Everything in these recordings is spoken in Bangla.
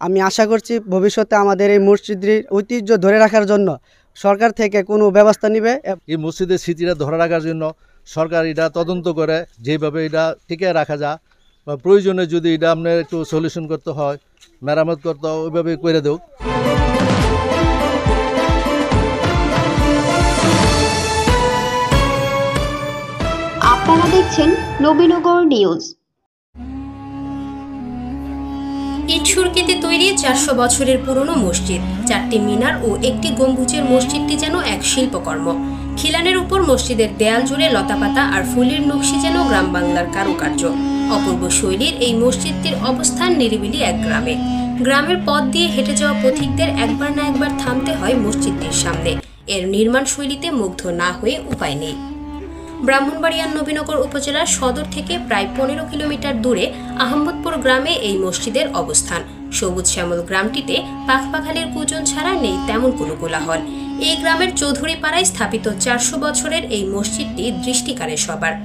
আমি আশা করছি ভবিষ্যতে আমাদের এই মসজিদের ঐতিহ্য ধরে রাখার জন্য সরকার থেকে কোনো ব্যবস্থা নেবে। এই মসজিদের স্মৃতিটা ধরে রাখার জন্য সরকার এটা তদন্ত করে যেভাবে এটা টিকে রাখা যায় বা প্রয়োজনে যদি এটা আপনার একটু সলিউশন করতে হয়, মেরামত করতে হয়, ওইভাবে করে দেব। আপনারা দেখছেন নবীনগর নিউজ। ইট সুরকিতে তৈরি 400 বছরের পুরনো মসজিদ, 4টি মিনার ও একটি গম্বুজের মসজিদটি যেন এক শিল্পকর্ম। খিলানের উপর মসজিদের দেয়াল জুড়ে লতাপাতা আর ফুলের নকশি যেন গ্রাম বাংলার কারুকার্য। অপূর্ব শৈলীর এই মসজিদটির অবস্থান নিরিবিলি এক গ্রামে। গ্রামের পথ দিয়ে হেঁটে যাওয়া পথিকদের একবার না একবার থামতে হয় মসজিদটির সামনে। এর নির্মাণ শৈলীতে মুগ্ধ না হয়ে উপায় নেই। ব্রাহ্মণবাড়িয়ার নবীনগর উপজেলার সদর থেকে প্রায় 15 কিলোমিটার দূরে আহমদপুর গ্রামে এই মসজিদের অবস্থান। সবুজ শ্যামল গ্রামটিতে পাখপাখালির পূজন ছাড়া নেই তেমন কোনো কোলাহল। এই গ্রামের চৌধুরী পাড়ায় স্থাপিত 400 বছরের এই মসজিদটি দৃষ্টিকারে সবার।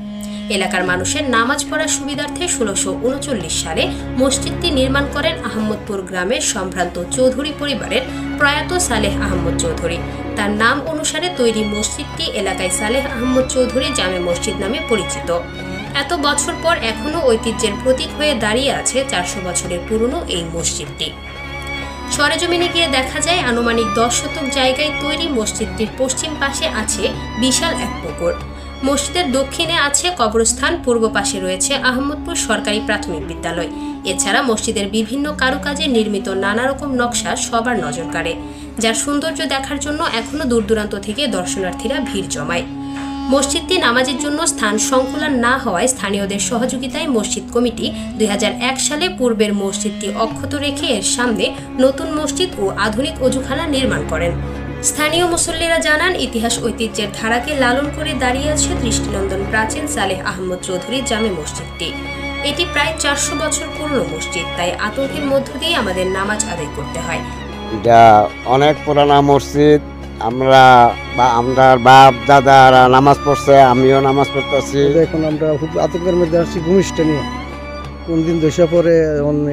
এলাকার মানুষের নামাজ পড়ার সুবিধার্থে 1639 সালে মসজিদটি নির্মাণ করেন আহমদপুর গ্রামের সম্ভ্রান্ত চৌধুরী পরিবারের প্রয়াত সালেহ আহমদ চৌধুরী। তার নাম অনুসারে তৈরি মসজিদটি এলাকায় সালেহ আহমদ চৌধুরী জামে মসজিদ নামে পরিচিত। এত বছর পর এখনও ঐতিহ্যের প্রতীক হয়ে দাঁড়িয়ে আছে 400 বছরের পুরনো এই মসজিদটি। সরেজমিনে গিয়ে দেখা যায় আনুমানিক 10 শতক জায়গায় তৈরি মসজিদটির পশ্চিম পাশে আছে বিশাল এক পুকুর। মসজিদের দক্ষিণে আছে কবরস্থান, পূর্ব পাশে রয়েছে আহমদপুর সরকারি প্রাথমিক বিদ্যালয়। এছাড়া মসজিদের বিভিন্ন কারুকাজে নির্মিত নানা রকম নকশা সবার নজর কাড়ে, যার সৌন্দর্য দেখার জন্য এখনো দূর দূরান্ত থেকে দর্শনার্থীরা ভিড় জমায়। মসজিদটি নামাজের জন্য স্থান সংকুলান না হওয়ায় স্থানীয়দের সহযোগিতায় মসজিদ কমিটি 2001 সালে পূর্বের মসজিদটি অক্ষত রেখে এর সামনে নতুন মসজিদ ও আধুনিক অজুখানা নির্মাণ করেন। স্থানীয় মুসল্লিরা জানান, ইতিহাস ঐতিহ্যের ধারাকে লালন করে দাঁড়িয়ে আছে দৃষ্টিনন্দন প্রাচীন সালেহ আহমদ চৌধুরী জামে মসজিদটি। এটি প্রায় 400 বছর পুরনো মসজিদ, তাই আতঙ্কের মধ্য দিয়ে আমাদের নামাজ আদায় করতে হয়। এটা অনেক পুরানা মসজিদ। আমরা বাপ দাদারা নামাজ পড়ছে, আমিও নামাজ পড়তেছি। এখন আমরা খুব আতঙ্কের মধ্যে আসছি ভূমিষ্ঠ নিয়ে। কোন দিন দশা পরে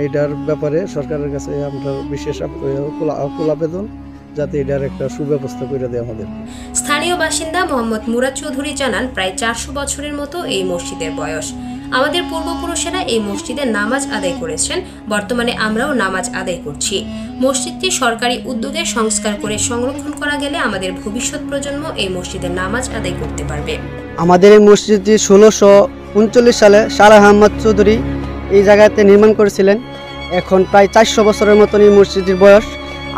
এটার ব্যাপারে সরকারের কাছে আমরা বিশেষ আবেদন যাতে এটার একটা সুব্যবস্থা করে দেয় আমাদের। স্থানীয় বাসিন্দা মোহাম্মদ মুরাদ চৌধুরী জানান, প্রায় 400 বছরের মতো এই মসজিদের বয়স। আমাদের পূর্বপুরুষেরা এই মসজিদে নামাজ আদায় করেছেন, বর্তমানে আমরাও নামাজ আদায় করছি। মসজিদটি সরকারি উদ্যোগে সংস্কার করে সংরক্ষণ করা গেলে আমাদের ভবিষ্যৎ প্রজন্ম এই মসজিদে নামাজ আদায় করতে পারবে। আমাদের এই মসজিদটি 1639 সালে সালেহ আহমদ চৌধুরী এই জায়গাতে নির্মাণ করেছিলেন। এখন প্রায় 400 বছরের মতন এই মসজিদটির বয়স।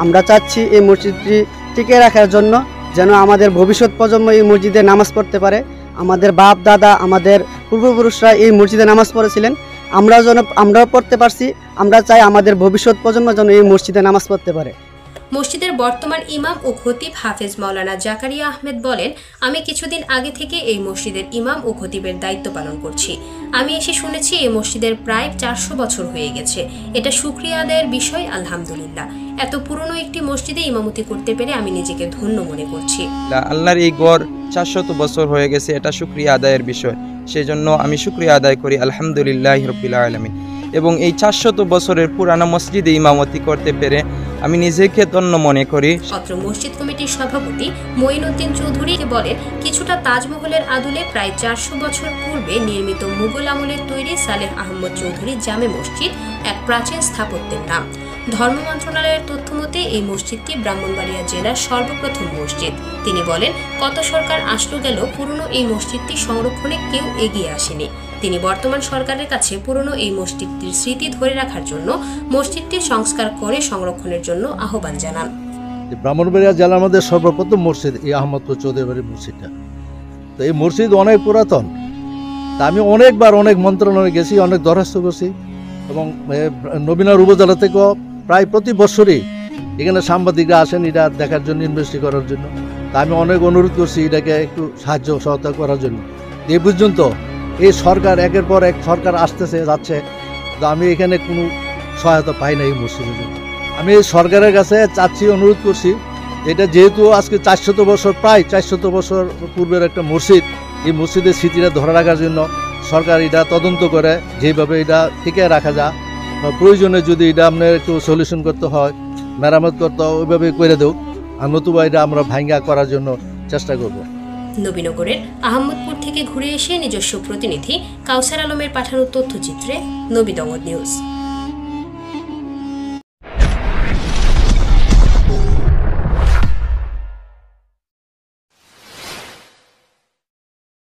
আমরা চাচ্ছি এই মসজিদটি টিকে রাখার জন্য যেন আমাদের ভবিষ্যৎ প্রজন্ম এই মসজিদে নামাজ পড়তে পারে। আমাদের বাপ দাদা, আমাদের পূর্বপুরুষরা এই মসজিদে নামাজ পড়েছিলেন, আমরাও পড়তে পারছি। আমরা চাই আমাদের ভবিষ্যৎ প্রজন্ম যেন এই মসজিদে নামাজ পড়তে পারে। মসজিদের বর্তমান ইমাম ও খতিব হাফেজ মাওলানা জাকারিয়া আহমেদ বলেন, আমি কিছুদিন আগে থেকে এই মসজিদের ইমাম ও খতিবের দায়িত্ব পালন করছি। আমি এসে শুনেছি এই মসজিদের প্রায় 400 বছর হয়ে গেছে। এটা শুকরিয়া আদায়ের বিষয়, আলহামদুলিল্লাহ। এত পুরনো একটি মসজিদে ইমামতি করতে পেরে আমি নিজেকে ধন্য মনে করছি। আল্লাহর এই গড় 400 বছর হয়ে গেছে, এটা শুকরিয়া আদায়ের বিষয়। সেজন্য আমি শুকরিয়া আদায় করি আলহামদুলিল্লাহ রাব্বিল আলামিন। এবং এই 400 বছরের পুরানো মসজিদে ইমামতি করতে পেরে আমি নিজেকে ধন্য মনে করি। অত্র মসজিদ কমিটির সভাপতি মঈনুদ্দিন চৌধুরী বলেন, কিছুটা তাজমহলের আদলে প্রায় 400 বছর পূর্বে নির্মিত মুঘল আমলের তৈরি সালেহ আহমদ চৌধুরী জামে মসজিদ এক প্রাচীন স্থাপত্যের নাম। ধর্ম মন্ত্রণালয়ের তথ্য মতে এই মসজিদটি ব্রাহ্মণবাড়িয়া জেলার সর্বপ্রথম মসজিদ। তিনি বলেন, কত সরকার আসলো গেল, পুরনো এই মসজিদটি সংরক্ষণে কেউ এগিয়ে আসেনি। তিনি বর্তমান সরকারের কাছে পুরনো এই মসজিদটির স্মৃতি ধরে রাখার জন্য মসজিদটি সংস্কার করে সংরক্ষণের জন্য আহ্বান জানান। ব্রাহ্মণবাড়িয়া জেলার মধ্যে সর্বপ্রথম মসজিদ এই আহমদপুর চৌধুরী মসজিদটা। তো এই মসজিদ অনেক পুরাতন। তা আমি অনেকবার অনেক মন্ত্রণালয়ে গেছি, অনেক দরখাস্ত করছি এবং নবীনগর উপজেলা থেকেও প্রায় প্রতি বছরই এখানে সাংবাদিকরা আসেন এটা দেখার জন্য, ইনভেস্টি করার জন্য। তা আমি অনেক অনুরোধ করছি এটাকে একটু সাহায্য সহায়তা করার জন্য। এই পর্যন্ত এই সরকার একের পর এক সরকার আসতেছে যাচ্ছে, তো আমি এখানে কোনো সহায়তা পাই না এই মসজিদের জন্য। আমি সরকারের কাছে চাচ্ছি, অনুরোধ করছি, এটা যেহেতু আজকে 400 বছর, প্রায় 400 বছর পূর্বের একটা মসজিদ, এই মসজিদের স্মৃতিটা ধরে রাখার জন্য সরকার এটা তদন্ত করে যেভাবে এটা টিকে রাখা যায় বা প্রয়োজনে যদি এটা আপনার একটু সলিউশন করতে হয়, মেরামত করতে হয়, ওইভাবে করে দেও। আর নতুবা এটা আমরা ভাঙ্গা করার জন্য চেষ্টা করব। নবীনগরের আহমদপুর থেকে ঘুরে এসে নিজস্ব প্রতিনিধি কাউসার আলমের পাঠানো তথ্যচিত্রে নবীনগর নিউজ।